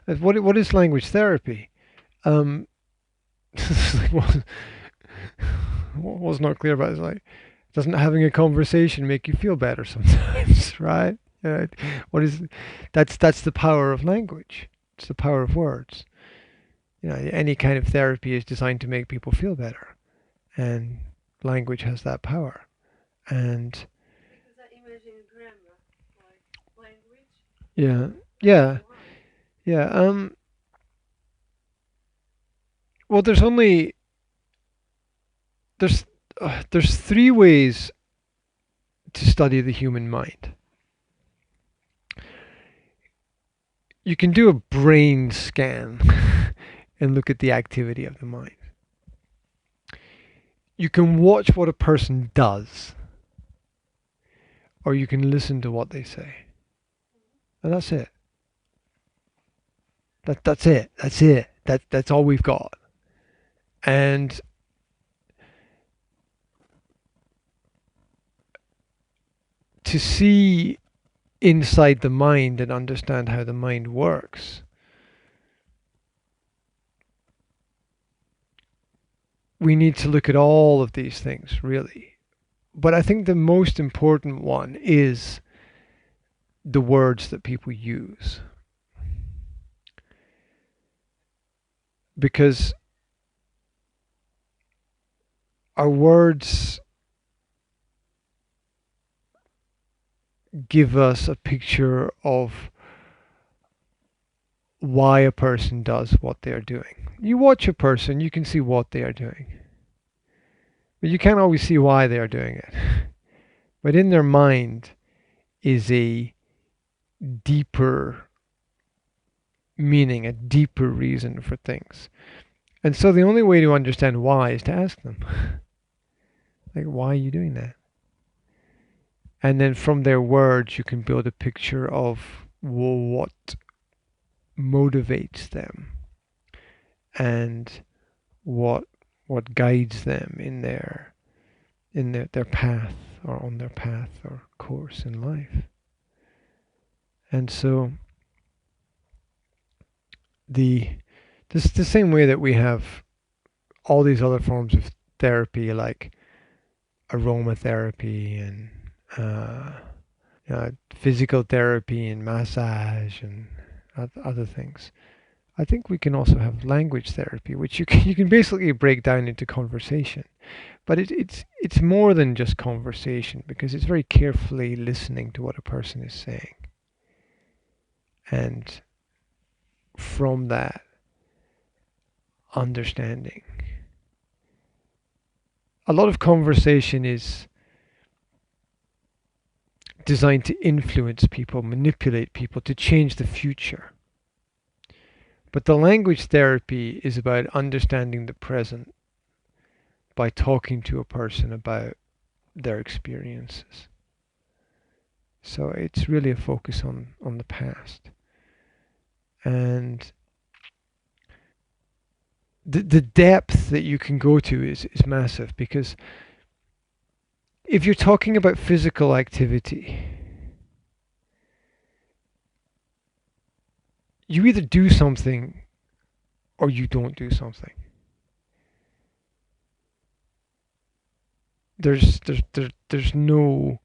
What is language therapy? Um, what was not clear about it is like, doesn't having a conversation make you feel better sometimes, right? Yeah. What is that's the power of language. It's the power of words. You know, any kind of therapy is designed to make people feel better, and language has that power. And yeah, yeah, yeah. Well, there's there's three ways to study the human mind. You can do a brain scan and look at the activity of the mind. You can watch what a person does, or you can listen to what they say. And that's it. That's it. That's it. That's all we've got. And to see inside the mind and understand how the mind works, we need to look at all of these things, really. But I think the most important one is the words that people use. Because our words give us a picture of why a person does what they are doing. You watch a person, you can see what they are doing. But you can't always see why they are doing it. But in their mind is a deeper meaning, a deeper reason for things. And so the only way to understand why is to ask them, like, why are you doing that? And then from their words, you can build a picture of what motivates them and what guides them in their path, or on their path or course in life. And so this the same way that we have all these other forms of therapy, like aromatherapy and physical therapy and massage and other things. I think we can also have language therapy, which you can basically break down into conversation. But it's more than just conversation, because it's very carefully listening to what a person is saying. And from that, understanding. A lot of conversation is designed to influence people, manipulate people, to change the future. But the language therapy is about understanding the present by talking to a person about their experiences. So it's really a focus on the past. And the depth that you can go to is massive, because if you're talking about physical activity, you either do something or you don't do something. There's no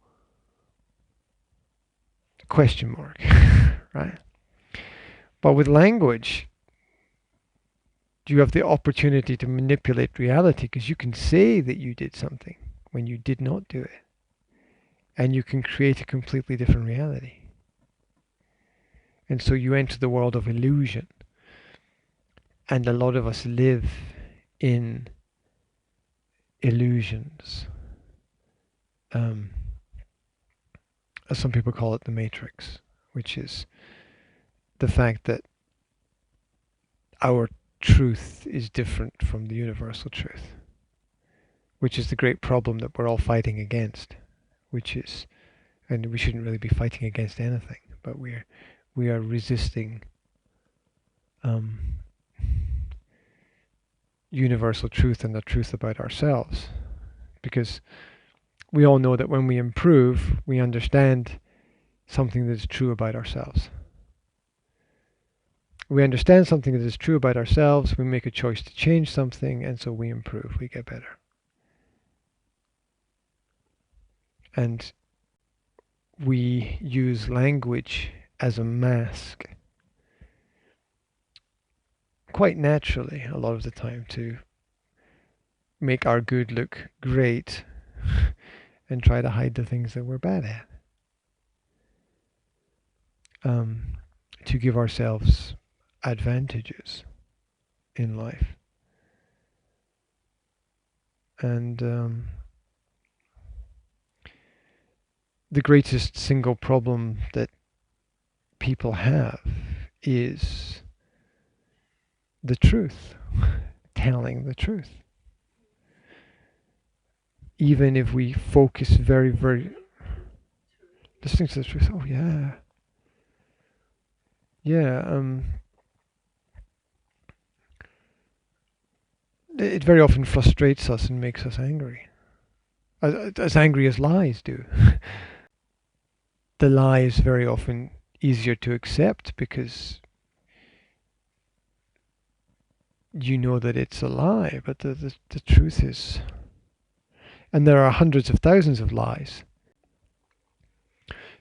question mark, right? But with language, you have the opportunity to manipulate reality, because you can say that you did something when you did not do it. And you can create a completely different reality. And so you enter the world of illusion. And a lot of us live in illusions. As some people call it, the matrix, which is the fact that our truth is different from the universal truth, which is the great problem that we're all fighting against, which is, and we shouldn't really be fighting against anything, but we are resisting universal truth and the truth about ourselves, because we all know that when we improve, we understand something that's true about ourselves. We understand something that is true about ourselves, we make a choice to change something, and so we improve, we get better. And we use language as a mask quite naturally a lot of the time to make our good look great and try to hide the things that we're bad at. To give ourselves advantages in life. And the greatest single problem that people have is the truth, telling the truth. Even if we focus very, listening to the truth, oh yeah. Yeah, it very often frustrates us and makes us angry. As angry as lies do. The lie is very often easier to accept because you know that it's a lie, but the truth is, and there are hundreds of thousands of lies.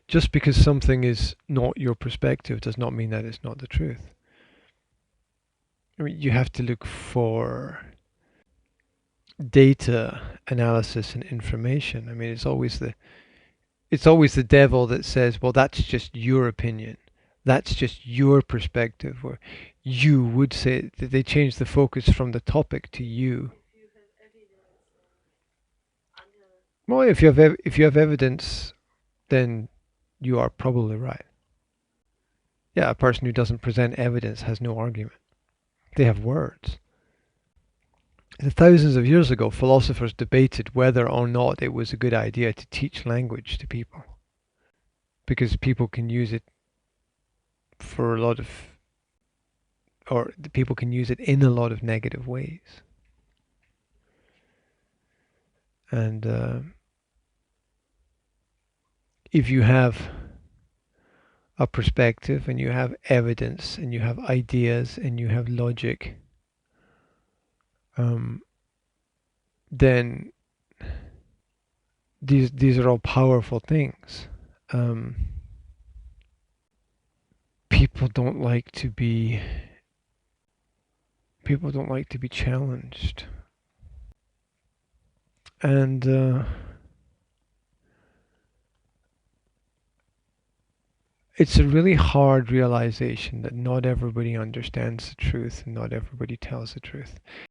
Just because something is not your perspective does not mean that it's not the truth. I mean, you have to look for data analysis and information. I mean, it's always the devil that says, well, that's just your opinion. That's just your perspective. Or you would say that they change the focus from the topic to you. Well, if you have evidence, then you are probably right. Yeah, a person who doesn't present evidence has no argument. They have words. Thousands of years ago, philosophers debated whether or not it was a good idea to teach language to people, because people can use it for a lot of, or people can use it in a lot of negative ways. And if you have a perspective and you have evidence and you have ideas and you have logic, then these are all powerful things. People don't like to be challenged, and it's a really hard realization that not everybody understands the truth and not everybody tells the truth.